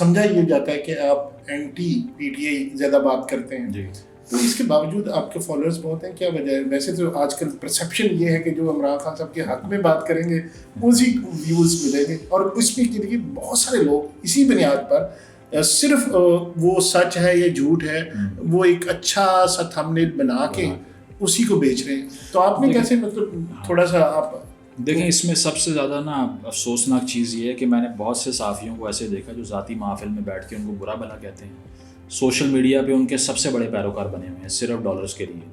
سمجھا یہ جاتا ہے کہ آپ اینٹی پی ٹی آئی زیادہ بات کرتے ہیں جی. تو اس کے باوجود آپ کے فالوورز بہت ہیں, کیا وجہ ہے؟ ویسے تو آج کل پرسیپشن یہ ہے کہ جو عمران خان صاحب کے حق میں بات کریں گے اسی ویوز ملیں گے, اور اس میں دیکھیے بہت سارے لوگ اسی بنیاد پر صرف وہ سچ ہے یا جھوٹ ہے وہ ایک اچھا سا تھمبنیل بنا کے اسی کو بیچ رہے ہیں. تو آپ نے کیسے مطلب تھوڑا سا آپ دیکھیں اس میں سب سے زیادہ نا افسوسناک چیز یہ ہے کہ میں نے بہت سے صحافیوں کو ایسے دیکھا جو ذاتی محافل میں بیٹھ کے ان کو برا بھلا کہتے ہیں, سوشل میڈیا پہ ان کے سب سے بڑے پیروکار بنے ہوئے ہیں صرف ڈالرز کے لیے.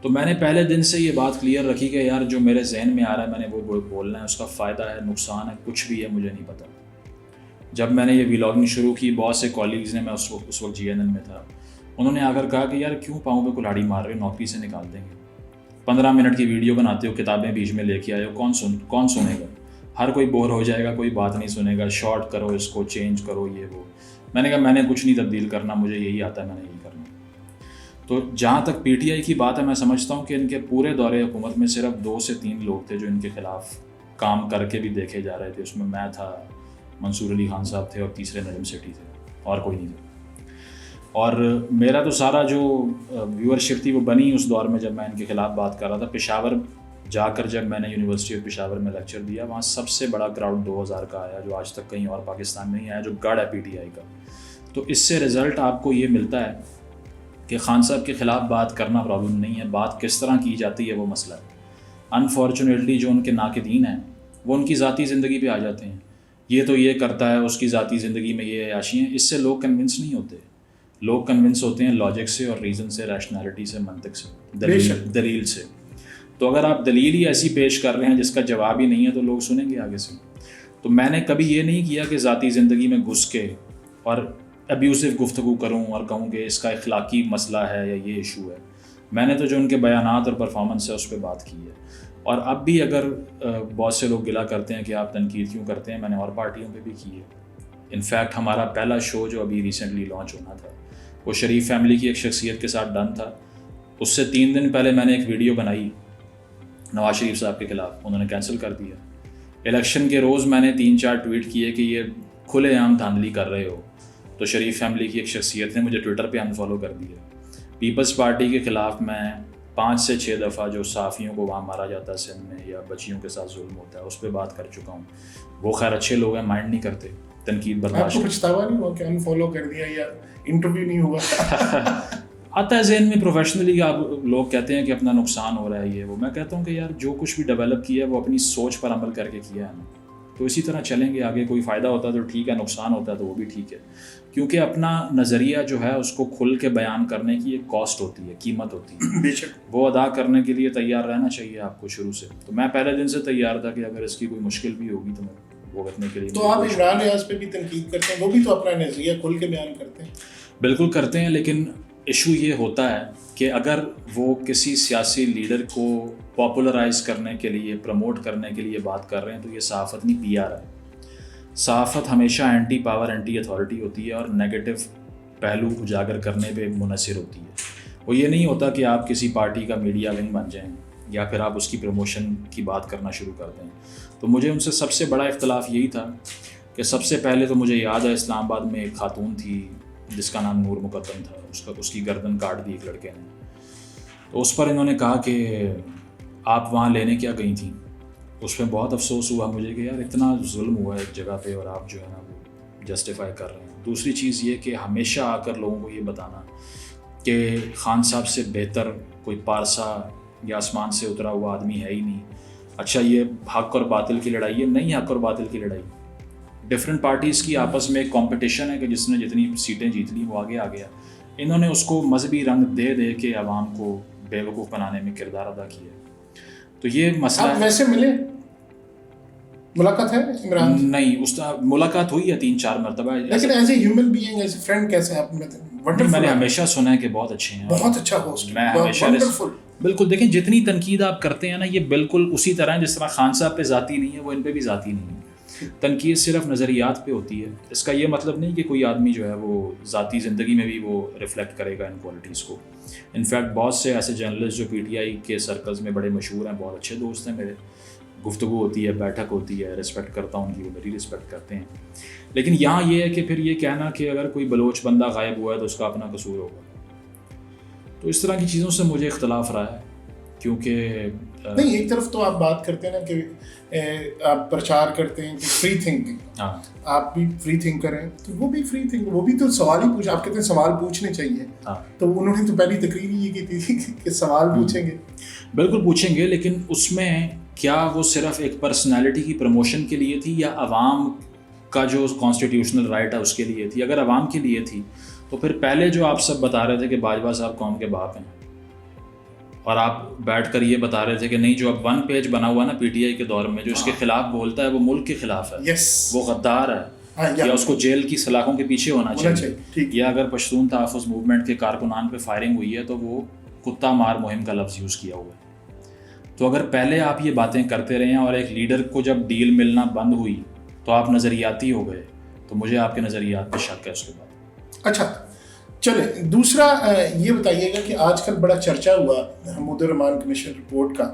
تو میں نے پہلے دن سے یہ بات کلیئر رکھی کہ یار جو میرے ذہن میں آ رہا ہے میں نے وہ بولنا ہے, اس کا فائدہ ہے نقصان ہے کچھ بھی ہے مجھے نہیں پتہ. جب میں نے یہ ولاگنگ شروع کی بہت سے کالیگز نے, میں اس وقت جی این این میں تھا, انہوں نے آ کر کہا کہ یار کیوں پاؤں پہ کلاڑی مار رہے ہو, نوکری سے نکال دیں گے. 15 منٹ کی ویڈیو بناتے ہو, کتابیں بیچ میں لے کے آئے ہو, کون سنے گا؟ ہر کوئی بور ہو جائے گا, کوئی بات نہیں سنے گا, شارٹ کرو اس کو, چینج کرو یہ وہ. میں نے کہا میں نے کچھ نہیں تبدیل کرنا, مجھے یہی آتا ہے, میں نے یہی کرنا. تو جہاں تک پی ٹی آئی کی بات ہے میں سمجھتا ہوں کہ ان کے پورے دور حکومت میں صرف 2 سے 3 لوگ تھے جو ان کے خلاف کام کر کے بھی دیکھے جا رہے تھے. اس میں تھا, منصور علی خان صاحب تھے, اور تیسرے نجم سیٹھی تھے, اور کوئی نہیں تھا. اور میرا تو سارا جو ویورشپ تھی وہ بنی اس دور میں جب میں ان کے خلاف بات کر رہا تھا. پشاور جا کر جب میں نے یونیورسٹی آف پشاور میں لیکچر دیا, وہاں سب سے بڑا کراؤڈ 2000 کا آیا جو آج تک کہیں اور پاکستان میں نہیں آیا, جو گڑھ ہے پی ٹی آئی کا. تو اس سے رزلٹ آپ کو یہ ملتا ہے کہ خان صاحب کے خلاف بات کرنا پرابلم نہیں ہے, بات کس طرح کی جاتی ہے وہ مسئلہ ہے. انفارچونیٹلی جو ان کے ناقدین ہیں وہ ان کی ذاتی زندگی پہ آ جاتے ہیں, یہ تو یہ کرتا ہے, اس کی ذاتی زندگی میں یہ عیاشی ہیں. اس سے لوگ کنونس نہیں ہوتے. لوگ کنونس ہوتے ہیں لاجک سے اور ریزن سے, ریشنالٹی سے, منطق سے, دلیل سے. تو اگر آپ دلیل ہی ایسی پیش کر رہے ہیں جس کا جواب ہی نہیں ہے تو لوگ سنیں گے آگے سے. تو میں نے کبھی یہ نہیں کیا کہ ذاتی زندگی میں گھس کے اور ابیوسو گفتگو کروں اور کہوں کہ اس کا اخلاقی مسئلہ ہے یا یہ ایشو ہے. میں نے تو جو ان کے بیانات اور پرفارمنس ہے اس پہ بات کی ہے. اور اب بھی اگر بہت سے لوگ گلا کرتے ہیں کہ آپ تنقید کیوں کرتے ہیں, میں نے اور پارٹیوں پہ بھی کی ہے. انفیکٹ ہمارا پہلا شو جو ابھی ریسنٹلی لانچ ہونا تھا وہ شریف فیملی کی ایک شخصیت کے ساتھ ڈن تھا. اس سے 3 دن پہلے میں نے ایک ویڈیو بنائی نواز شریف صاحب کے خلاف, انہوں نے کینسل کر دیا. الیکشن کے روز میں نے 3-4 ٹویٹ کیے کہ یہ کھلے عام دھاندلی کر رہے ہو, تو شریف فیملی کی ایک شخصیت نے مجھے ٹویٹر پہ انفالو کر دیا. پیپلز پارٹی کے خلاف میں 5 سے 6 دفعہ جو صحافیوں کو وہاں مارا جاتا ہے سندھ میں یا بچیوں کے ساتھ ظلم ہوتا ہے اس پہ بات کر چکا ہوں. وہ خیر اچھے لوگ ہیں, مائنڈ نہیں کرتے, تنقید برداشت. آپ کو پچھتاوا نہیں ہوا کہ انفالو کر دیا یا انٹرویو نہیں ہوا؟ آتا ہے ذہن میں پروفیشنلی, آپ لوگ کہتے ہیں کہ اپنا نقصان ہو رہا ہے یہ وہ. میں کہتا ہوں کہ یار جو کچھ بھی ڈیولپ کیا ہے وہ اپنی سوچ پر عمل کر کے کیا ہے نا, تو اسی طرح چلیں گے آگے. کوئی فائدہ ہوتا ہے تو ٹھیک ہے, نقصان ہوتا ہے تو وہ بھی ٹھیک ہے, کیونکہ اپنا نظریہ جو ہے اس کو کھل کے بیان کرنے کی ایک کاسٹ ہوتی ہے, قیمت ہوتی ہے, بے شک وہ ادا کرنے کے لیے تیار رہنا چاہیے آپ کو شروع سے. تو میں پہلے دن سے تیار تھا کہ اگر اس کی کوئی مشکل بھی ہوگی تو میں وہ کرنے کے لیے. تو آپ عمران ریاض پہ بھی تنقید کرتے ہیں, وہ بھی تو اپنا نظریہ کھل کے بیان کرتے ہیں. بالکل کرتے ہیں, لیکن ایشو یہ ہوتا ہے کہ اگر وہ کسی سیاسی لیڈر کو پاپولرائز کرنے کے لیے, پروموٹ کرنے کے لیے بات کر رہے ہیں تو یہ صحافت نہیں, پی آر ہے. صحافت ہمیشہ اینٹی پاور, اینٹی اتھارٹی ہوتی ہے اور نیگیٹو پہلو اجاگر کرنے پہ منحصر ہوتی ہے. وہ یہ نہیں ہوتا کہ آپ کسی پارٹی کا میڈیا ونگ بن جائیں یا پھر آپ اس کی پروموشن کی بات کرنا شروع کر دیں. تو مجھے ان سے سب سے بڑا اختلاف یہی تھا کہ سب سے پہلے تو مجھے یاد ہے اسلام آباد میں ایک خاتون تھی جس کا نام نور مقدم تھا, اس کی گردن کاٹ دی ایک لڑکے نے. تو اس پر انہوں نے کہا کہ آپ وہاں لینے کیا گئی تھیں. اس پہ بہت افسوس ہوا مجھے کہ یار اتنا ظلم ہوا ہے ایک جگہ پہ اور آپ جو ہے نا وہ جسٹیفائی کر رہے ہیں. دوسری چیز یہ کہ ہمیشہ آ کر لوگوں کو یہ بتانا کہ خان صاحب سے بہتر کوئی پارسا یا آسمان سے اترا ہوا آدمی ہے ہی نہیں. اچھا یہ حق اور باطل کی لڑائی ہے, نہیں حق اور باطل کی لڑائی. ڈفرینٹ پارٹیز کی آپس میں ایک کمپٹیشن ہے کہ جس نے جتنی سیٹیں جیت لی وہ آگے آ گیا. انہوں نے اس کو مذہبی رنگ دے دے کے عوام کو بیوقوف بنانے میں کردار ادا کیا. تو یہ مسئلہ. آپ ویسے ملے, ملاقات ہے عمران؟ نہیں, اس ملاقات ہوئی ہے 3-4 مرتبہ. لیکن as a human being, as a friend کیسے آپ؟ میں نے ہمیشہ سنا ہے کہ بہت اچھے ہیں, بہت اچھا ہوسٹ, میں ہمیشہ بالکل. دیکھیں جتنی تنقید آپ کرتے ہیں نا یہ بالکل اسی طرح جس طرح خان صاحب پہ ذاتی نہیں ہے وہ ان پہ بھی ذاتی نہیں ہے. تنقید صرف نظریات پہ ہوتی ہے. اس کا یہ مطلب نہیں کہ کوئی آدمی جو ہے وہ ذاتی زندگی میں بھی وہ ریفلیکٹ کرے گا ان کوالٹیز کو. انفیکٹ بہت سے ایسے جرنلسٹ جو پی ٹی آئی کے سرکلز میں بڑے مشہور ہیں, بہت اچھے دوست ہیں میرے, گفتگو ہوتی ہے, بیٹھک ہوتی ہے, رسپیکٹ کرتا ہوں ان کی, وہ میری رسپیکٹ کرتے ہیں. لیکن یہاں یہ ہے کہ پھر یہ کہنا کہ اگر کوئی بلوچ بندہ غائب ہوا ہے تو اس کا اپنا قصور ہوگا, تو اس طرح کی چیزوں سے مجھے اختلاف رہا ہے. کیونکہ نہیں, ایک طرف تو آپ بات کرتے ہیں نا کہ آپ پرچار کرتے ہیں کہ فری تھنکنگ, آپ بھی فری تھنکر ہیں, تو وہ بھی فری تھنک, وہ بھی تو سوال ہی پوچھ, آپ کہتے ہیں سوال پوچھنے چاہیے, تو انہوں نے تو پہلی تقریر یہ کی تھی کہ سوال پوچھیں گے. بالکل پوچھیں گے, لیکن اس میں کیا وہ صرف ایک پرسنالٹی کی پروموشن کے لیے تھی یا عوام کا جو کانسٹیٹیوشنل رائٹ ہے اس کے لیے تھی؟ اگر عوام کے لیے تھی تو پھر پہلے جو آپ سب بتا رہے تھے کہ باجوہ صاحب قوم کے باپ ہیں, اور آپ بیٹھ کر یہ بتا رہے تھے کہ نہیں جو اب 1 پیج بنا ہوا نا پی ٹی آئی کے دور میں, جو اس کے خلاف بولتا ہے وہ ملک کے خلاف ہے, وہ غدار ہے, یا اس کو جیل کی سلاخوں کے پیچھے ہونا چاہیے. یا اگر پشتون تحفظ موومنٹ کے کارکنان پہ فائرنگ ہوئی ہے تو وہ کتا مار مہم کا لفظ یوز کیا ہوا ہے. تو اگر پہلے آپ یہ باتیں کرتے رہے ہیں اور ایک لیڈر کو جب ڈیل ملنا بند ہوئی تو آپ نظریاتی ہو گئے, تو مجھے آپ کے نظریات پہ شک ہے اس کے بعد. اچھا چلیں, دوسرا یہ بتائیے گا کہ آج کل بڑا چرچا ہوا حمود الرحمان کمیشن رپورٹ کا,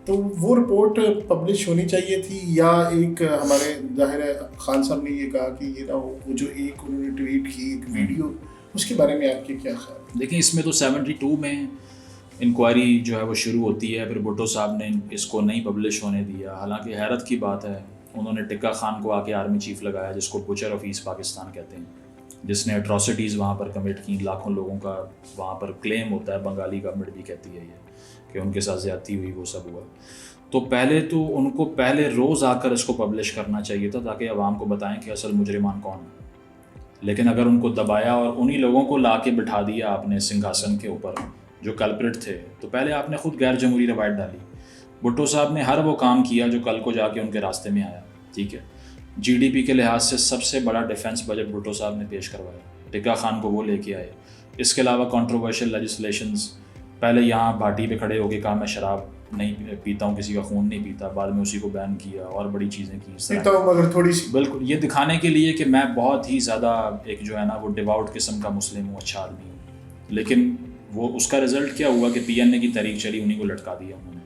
تو وہ رپورٹ پبلش ہونی چاہیے تھی یا ایک ہمارے ظاہر خان صاحب نے یہ کہا کہ یہ نہ ہو, وہ جو ایک انہوں نے ٹویٹ کی ایک ویڈیو, اس کے بارے میں آپ کے کیا خیال؟ دیکھیں اس میں تو 72 میں انکوائری جو ہے وہ شروع ہوتی ہے, پھر بھٹو صاحب نے اس کو نہیں پبلش ہونے دیا. حالانکہ حیرت کی بات ہے, انہوں نے ٹکا خان کو آ کے آرمی چیف لگایا جس کو بچر آف ایسٹ پاکستان کہتے ہیں, جس نے اٹراسٹیز وہاں پر کمٹ کی, لاکھوں لوگوں کا وہاں پر کلیم ہوتا ہے, بنگالی گورنمنٹ بھی کہتی ہے یہ کہ ان کے ساتھ زیادتی ہوئی, وہ سب ہوا. تو پہلے تو ان کو پہلے روز آ کر اس کو پبلش کرنا چاہیے تھا تاکہ عوام کو بتائیں کہ اصل مجرمان کون ہے. لیکن اگر ان کو دبایا اور انہی لوگوں کو لا کے بٹھا دیا آپ نے سنگھاسن کے اوپر جو کلپریٹ تھے, تو پہلے آپ نے خود غیر جمہوری روایت ڈالی. بھٹو صاحب نے ہر وہ کام کیا جو کل کو جا کے ان کے راستے میں آیا. ٹھیک ہے, جی ڈی پی کے لحاظ سے سب سے بڑا ڈیفنس بجٹ بھٹو صاحب نے پیش کروایا, ٹکا خان کو وہ لے کے آئے. اس کے علاوہ کنٹروورشل لیجسلیشنز, پہلے یہاں بھاٹی پہ کھڑے ہو کے کہا میں شراب نہیں پیتا ہوں, کسی کا خون نہیں پیتا, بعد میں اسی کو بین کیا اور بڑی چیزیں کی. پیتا ہوں مگر تھوڑی سی, بالکل یہ دکھانے کے لیے کہ میں بہت ہی زیادہ ایک جو ہے نا وہ ڈیواؤٹ قسم کا مسلم ہوں, اچھا آدمی ہوں. لیکن وہ اس کا رزلٹ کیا ہوا کہ پی این اے کی تحریک چلی, انہیں کو لٹکا دیا انہوں نے.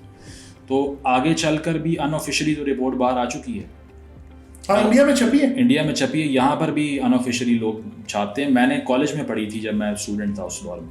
تو آگے چل کر بھی ان آفیشلی تو رپورٹ باہر آ چکی ہے, انڈیا میں چھپی ہے, انڈیا میں چھپی ہے, یہاں پر بھی ان آفیشلی لوگ چھاپتے ہیں. میں نے کالج میں پڑھی تھی جب میں اسٹوڈنٹ تھا اس دور میں,